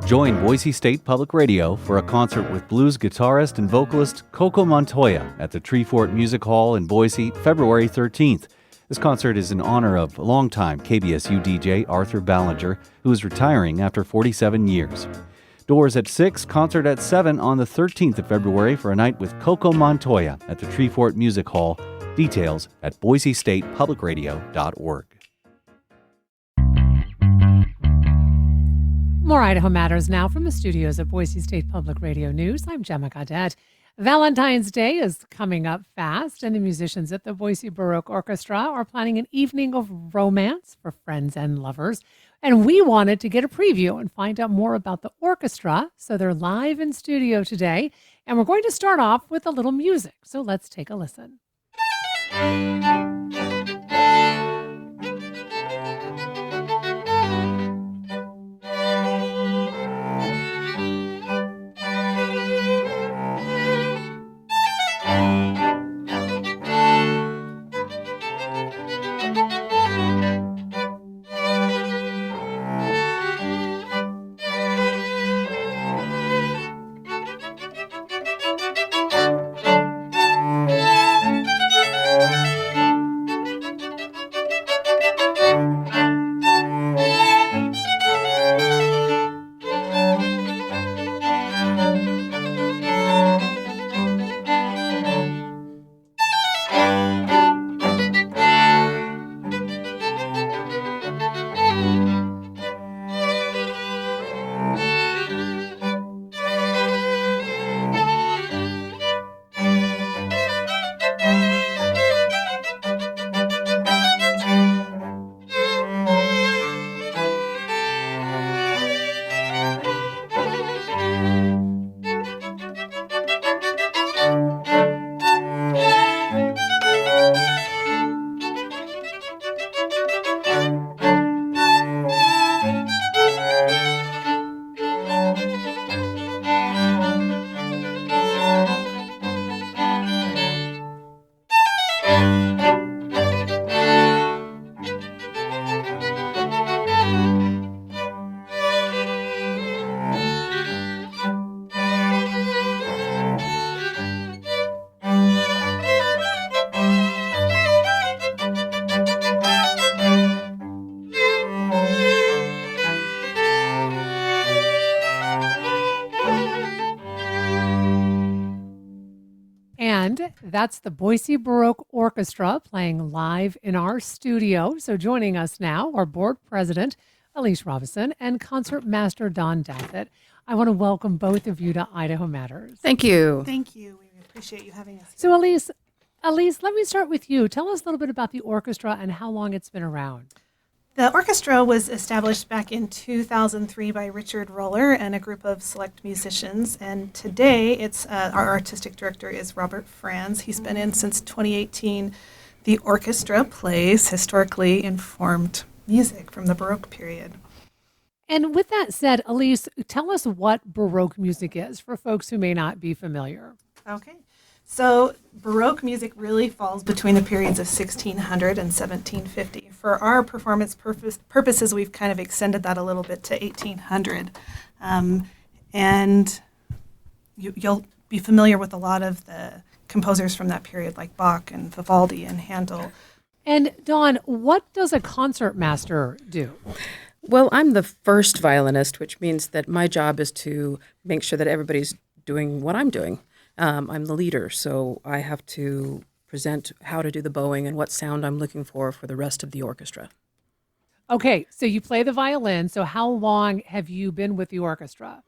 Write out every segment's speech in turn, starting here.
Join Boise State Public Radio for a concert with blues guitarist and vocalist Coco Montoya at the Treefort Music Hall in Boise, February 13th. This concert is in honor of longtime KBSU DJ Arthur Ballinger, who is retiring after 47 years. Doors at 6, concert at 7 on the 13th of February for a night with Coco Montoya at the Treefort Music Hall. Details at boisestatepublicradio.org. More Idaho Matters now from the studios of Boise State Public Radio News. I'm Gemma Gaudette. Valentine's Day is coming up fast, and the musicians at the Boise Baroque Orchestra are planning an evening of romance for friends and lovers. And we wanted to get a preview and find out more about the orchestra, so they're live in studio today. And we're going to start off with a little music, so let's take a listen. And that's the Boise Baroque Orchestra playing live in our studio. So joining us now are board president Elise Robison and concert master Don Dathett. I want to welcome both of you to Idaho Matters. Thank you. Thank you. We appreciate you having us. So Elise, let me start with you. Tell us a little bit about the orchestra and how long it's been around. The orchestra was established back in 2003 by Richard Roller and a group of select musicians. And today, it's our artistic director is Robert Franz. He's been in since 2018. The orchestra plays historically informed music from the Baroque period. And with that said, Elise, tell us what Baroque music is for folks who may not be familiar. Okay. So Baroque music really falls between the periods of 1600 and 1750. For our performance purposes, we've kind of extended that a little bit to 1800. And you'll be familiar with a lot of the composers from that period, like Bach and Vivaldi and Handel. And Dawn, what does a concert master do? Well, I'm the first violinist, which means that my job is to make sure that everybody's doing what I'm doing. I'm the leader, so I have to present how to do the bowing and what sound I'm looking for the rest of the orchestra. Okay, so you play the violin. So how long have you been with the orchestra?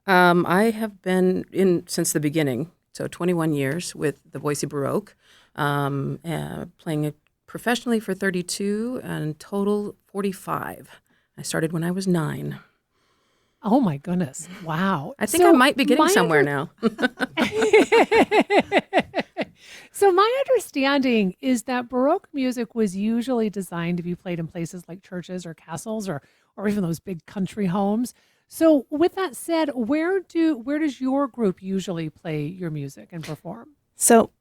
I have been in since the beginning, so 21 years with the Boise Baroque, playing it professionally for 32 and total 45. I started when I was 9. Oh my goodness. Wow. I think I might be getting somewhere now. So my understanding is that Baroque music was usually designed to be played in places like churches or castles or even those big country homes. So with that said, where does your group usually play your music and perform? So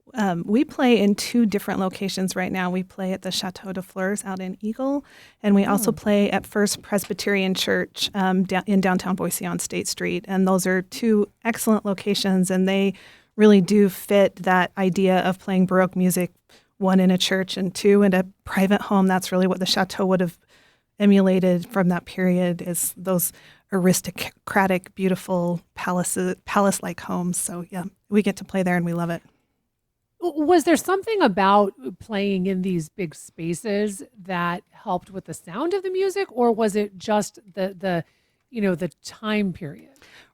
we play in two different locations right now. We play at the Chateau de Fleurs out in Eagle, and we also play at First Presbyterian Church in downtown Boise on State Street. And those are two excellent locations, and they really do fit that idea of playing Baroque music, one in a church and two in a private home. That's really what the Chateau would have emulated from that period, is those aristocratic, beautiful palace-like homes. So yeah, we get to play there and we love it. Was there something about playing in these big spaces that helped with the sound of the music, or was it just the time period?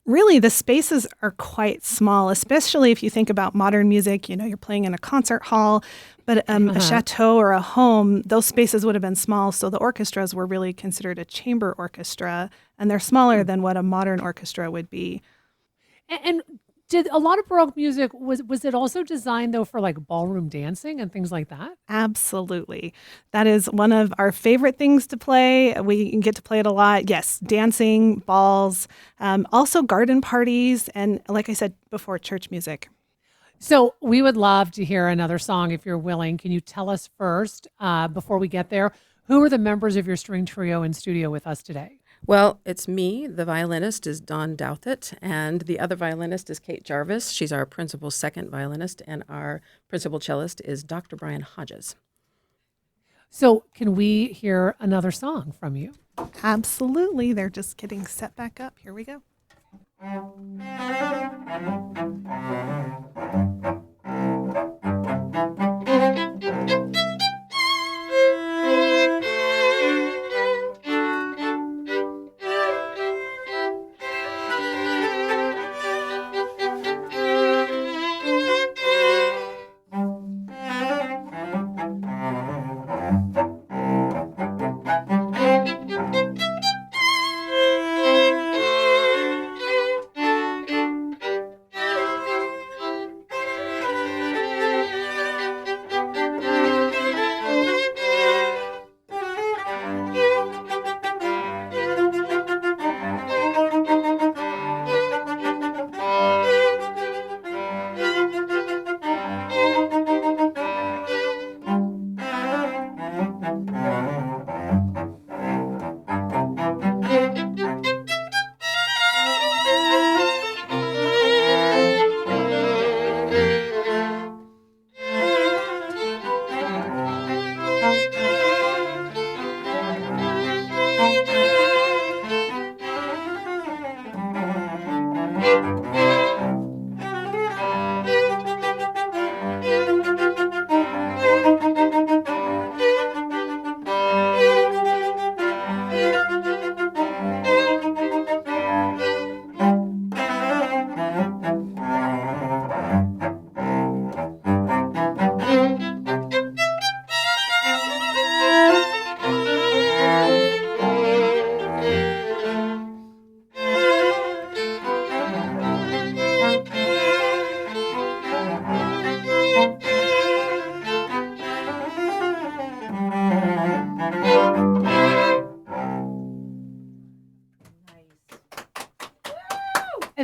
Really, the spaces are quite small, especially if you think about modern music. You're playing in a concert hall, but a chateau or a home, those spaces would have been small. So the orchestras were really considered a chamber orchestra, and they're smaller than what a modern orchestra would be. And did a lot of Baroque music, was it also designed though for like ballroom dancing and things like that? Absolutely. That is one of our favorite things to play. We get to play it a lot. Yes, dancing, balls, also garden parties, and like I said before, church music. So we would love to hear another song if you're willing. Can you tell us first, before we get there, who are the members of your string trio in studio with us today? Well, it's me. The violinist is Dawn Douthit, and the other violinist is Kate Jarvis. She's our principal second violinist, and our principal cellist is Dr. Brian Hodges. So can we hear another song from you? Absolutely. They're just getting set back up. Here we go.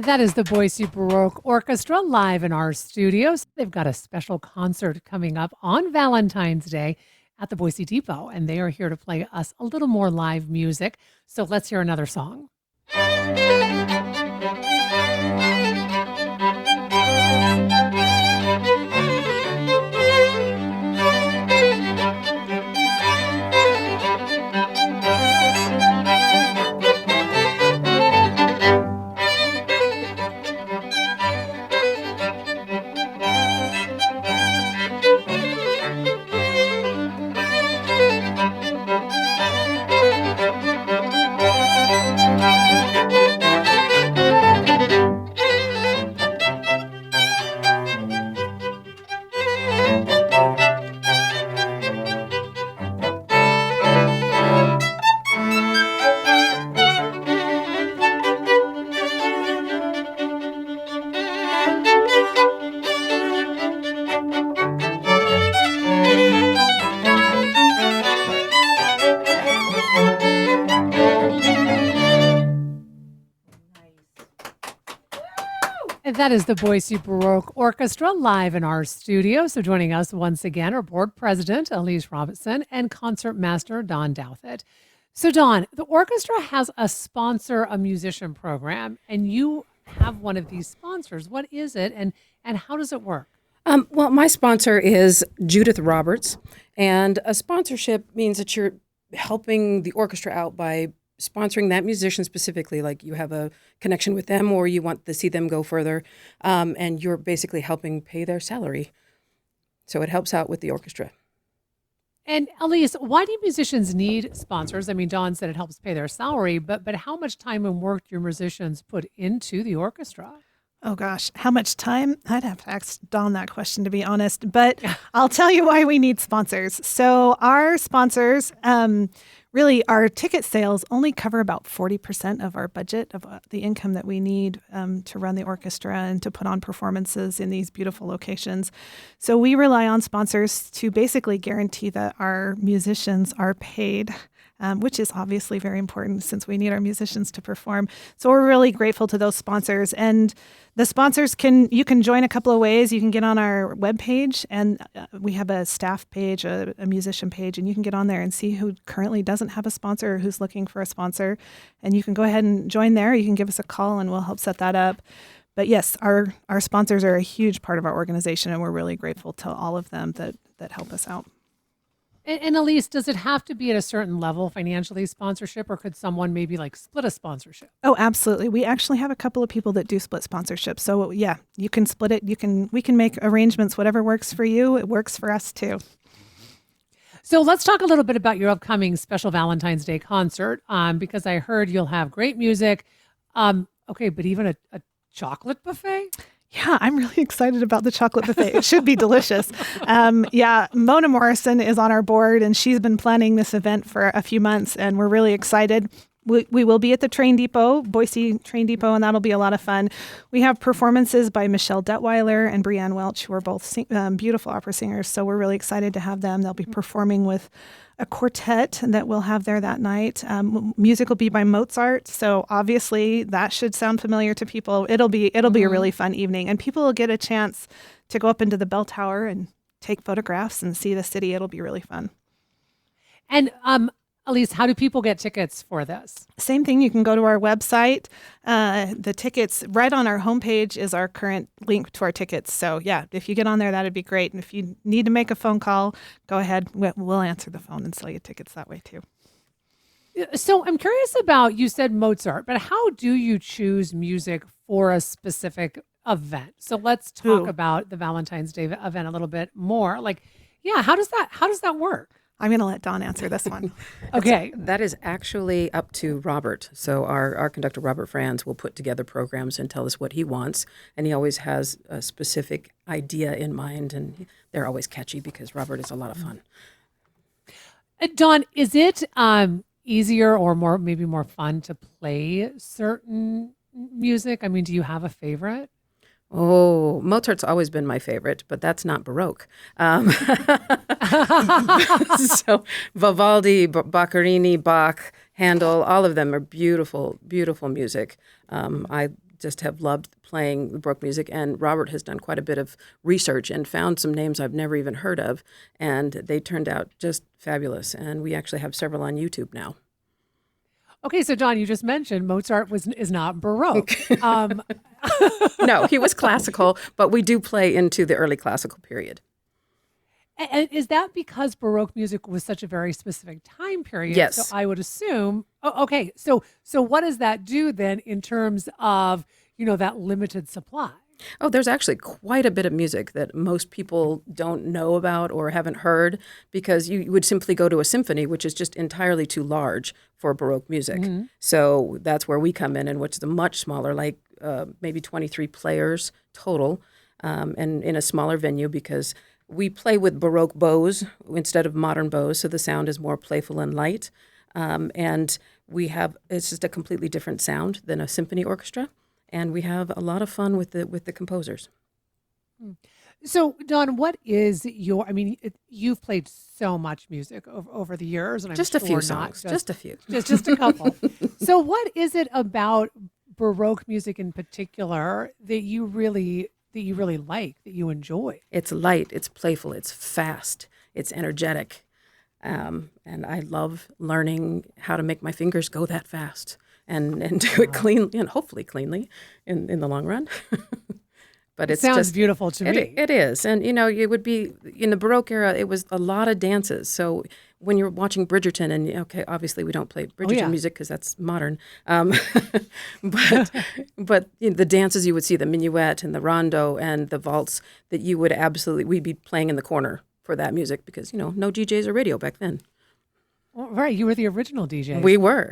That is the Boise Baroque Orchestra live in our studios. They've got a special concert coming up on Valentine's Day at the Boise Depot, and they are here to play us a little more live music. So let's hear another song. And that is the Boise Baroque Orchestra live in our studio. So joining us once again are board president Elise Robertson and concertmaster Don Douthit. So Don, the orchestra has a musician program, and you have one of these sponsors. What is it, and how does it work? Well, my sponsor is Judith Roberts, and a sponsorship means that you're helping the orchestra out by sponsoring that musician specifically, like you have a connection with them or you want to see them go further, and you're basically helping pay their salary. So it helps out with the orchestra. And Elise, why do musicians need sponsors? I mean, Don said it helps pay their salary, but how much time and work do your musicians put into the orchestra? Oh gosh, how much time? I'd have to ask Dawn that question, to be honest, but I'll tell you why we need sponsors. So our sponsors, really our ticket sales only cover about 40% of our budget of the income that we need to run the orchestra and to put on performances in these beautiful locations. So we rely on sponsors to basically guarantee that our musicians are paid, which is obviously very important since we need our musicians to perform. So we're really grateful to those sponsors. And the sponsors you can join a couple of ways. You can get on our webpage, and we have a staff page, a musician page, and you can get on there and see who currently doesn't have a sponsor or who's looking for a sponsor. And you can go ahead and join there. You can give us a call and we'll help set that up. But yes, our sponsors are a huge part of our organization, and we're really grateful to all of them that help us out. And Elise, does it have to be at a certain level financially, sponsorship, or could someone maybe like split a sponsorship? Oh, absolutely. We actually have a couple of people that do split sponsorship. So yeah, you can split it. We can make arrangements. Whatever works for you, it works for us too. So let's talk a little bit about your upcoming special Valentine's Day concert, because I heard you'll have great music. Okay, but even a chocolate buffet? Yeah, I'm really excited about the chocolate buffet. It should be delicious. Mona Morrison is on our board, and she's been planning this event for a few months, and we're really excited. We will be at the train depot, Boise Train Depot, and that'll be a lot of fun. We have performances by Michelle Detweiler and Brianne Welch, who are both beautiful opera singers, so we're really excited to have them. They'll be performing with a quartet that we'll have there that night. Music will be by Mozart, so obviously that should sound familiar to people. It'll be a really fun evening, and people will get a chance to go up into the bell tower and take photographs and see the city. It'll be really fun. And Elise, how do people get tickets for this? Same thing. You can go to our website. The tickets right on our homepage is our current link to our tickets. So yeah, if you get on there, that'd be great. And if you need to make a phone call, go ahead. We'll answer the phone and sell you tickets that way too. So I'm curious about, you said Mozart, but how do you choose music for a specific event? So let's talk about the Valentine's Day event a little bit more. Like, yeah, how does that work? I'm going to let Dawn answer this one. Okay. That is actually up to Robert. So our conductor, Robert Franz, will put together programs and tell us what he wants. And he always has a specific idea in mind. And they're always catchy because Robert is a lot of fun. Dawn, is it easier or maybe more fun to play certain music? I mean, do you have a favorite? Oh, Mozart's always been my favorite, but that's not Baroque. So Vivaldi, Boccherini, Bach, Handel, all of them are beautiful, beautiful music. I just have loved playing Baroque music, and Robert has done quite a bit of research and found some names I've never even heard of, and they turned out just fabulous. And we actually have several on YouTube now. Okay, so Dawn, you just mentioned Mozart is not Baroque. No, he was classical, but we do play into the early classical period. And is that because Baroque music was such a very specific time period? Yes. So I would assume. Oh, okay. So what does that do then in terms of, that limited supply? Oh, there's actually quite a bit of music that most people don't know about or haven't heard, because you would simply go to a symphony, which is just entirely too large for Baroque music. Mm-hmm. So that's where we come in, and which is a much smaller, like maybe 23 players total, and in a smaller venue, because we play with Baroque bows instead of modern bows, so the sound is more playful and light. And it's just a completely different sound than a symphony orchestra. And we have a lot of fun with the composers. So, Dawn, what is you've played so much music over the years, and I'm just sure a few songs, just a few. Just a couple. So what is it about Baroque music in particular that you really like, that you enjoy? It's light, it's playful, it's fast, it's energetic. And I love learning how to make my fingers go that fast and do it cleanly and hopefully cleanly in the long run. But It sounds beautiful to me. It is. And, it would be in the Baroque era, it was a lot of dances. So when you're watching Bridgerton, and okay, obviously we don't play Bridgerton music because that's modern. But the dances you would see, the minuet and the rondo and the waltz, that you would we'd be playing in the corner for that music because, no DJs or radio back then. Well, right. You were the original DJ. We were.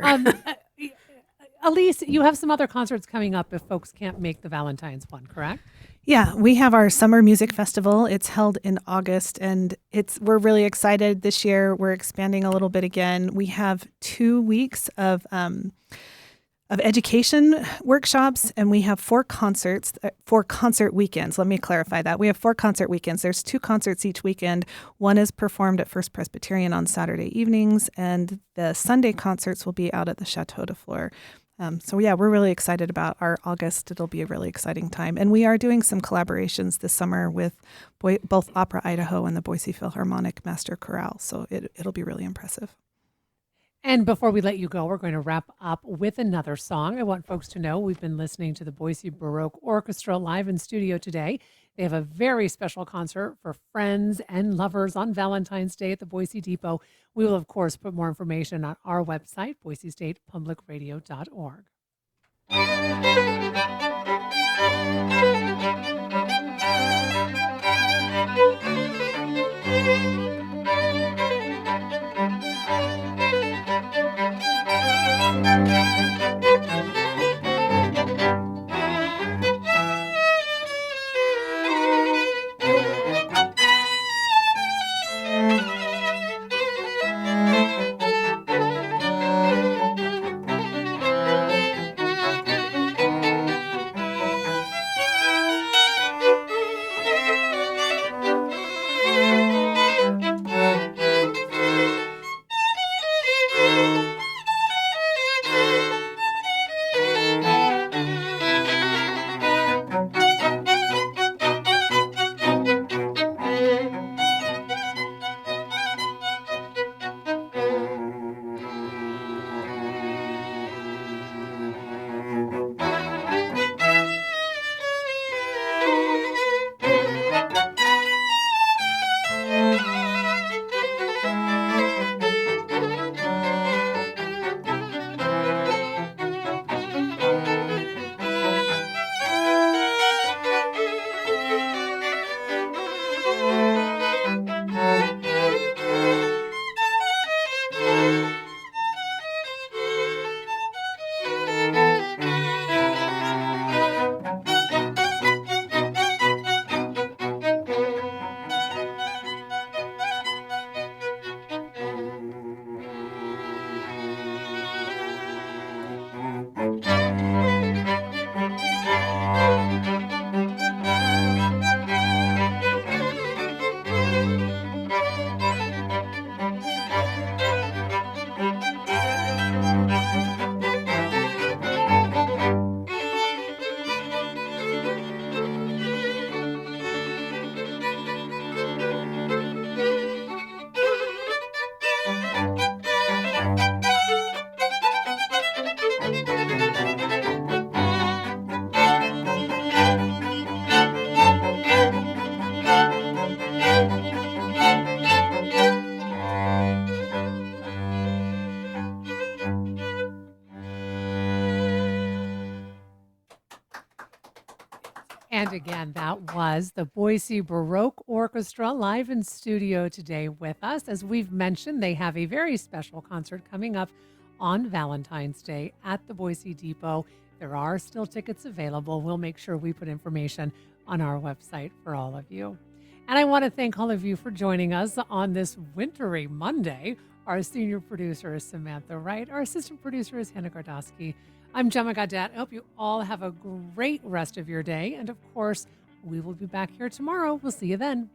Elise, you have some other concerts coming up if folks can't make the Valentine's one, correct? Yeah, we have our summer music festival. It's held in August, and we're really excited this year. We're expanding a little bit again. We have 2 weeks of education workshops, and we have 4 concerts, 4 concert weekends. Let me clarify that. We have 4 concert weekends. There's 2 concerts each weekend. One is performed at First Presbyterian on Saturday evenings, and the Sunday concerts will be out at the Chateau de Fleur. So we're really excited about our August. It'll be a really exciting time. And we are doing some collaborations this summer with both Opera Idaho and the Boise Philharmonic Master Chorale. So it'll be really impressive. And before we let you go, we're going to wrap up with another song. I want folks to know we've been listening to the Boise Baroque Orchestra live in studio today. They have a very special concert for friends and lovers on Valentine's Day at the Boise Depot. We will, of course, put more information on our website, boisestatepublicradio.org. And again, that was the Boise Baroque Orchestra live in studio today with us. As we've mentioned, they have a very special concert coming up on Valentine's Day at the Boise Depot. There are still tickets available. We'll make sure we put information on our website for all of you. And I want to thank all of you for joining us on this wintry Monday. Our senior producer is Samantha Wright. Our assistant producer is Hannah Gardosky. I'm Gemma Gaudet. I hope you all have a great rest of your day. And of course, we will be back here tomorrow. We'll see you then.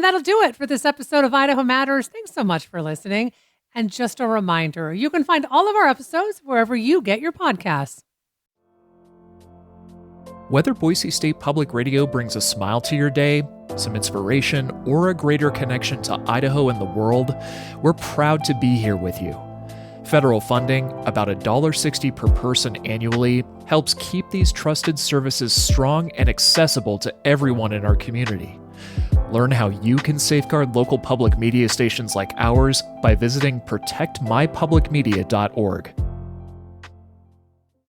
that'll do it for this episode of Idaho Matters. Thanks so much for listening. And just a reminder, you can find all of our episodes wherever you get your podcasts. Whether Boise State Public Radio brings a smile to your day, some inspiration, or a greater connection to Idaho and the world, we're proud to be here with you. Federal funding, about $1.60 per person annually, helps keep these trusted services strong and accessible to everyone in our community. Learn how you can safeguard local public media stations like ours by visiting protectmypublicmedia.org.